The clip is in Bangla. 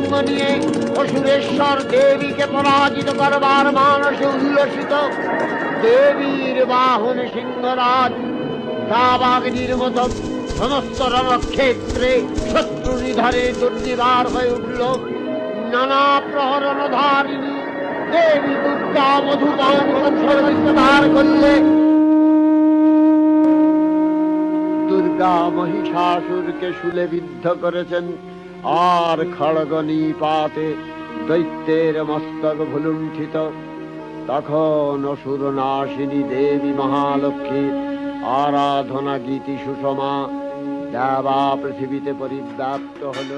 সঙ্গ নিয়ে অসুরেশ্বর দেবীকে পরাজিত করবার মানসে উল্লসিত। দেবীর বাহন সিংহরাজ দাবাগ্নির মতো সমস্ত রণক্ষেত্রে শত্রু নিধারে দুর্নিবার হয়ে উঠল। নানা প্রহরণধারিণী দেবী দুর্গা মধুপান ধার করলে। দুর্গা মহিষাসুরকে শূলে বিদ্ধ করেছেন, আর খড়গ নিপাতে দৈত্যের মস্তক ভুলুণ্ঠিত। তখন অসুর নাশিনী দেবী মহালক্ষ্মীর আরাধনা গীতি সুষমা দেবা পৃথিবীতে পরিব্যাপ্ত হল।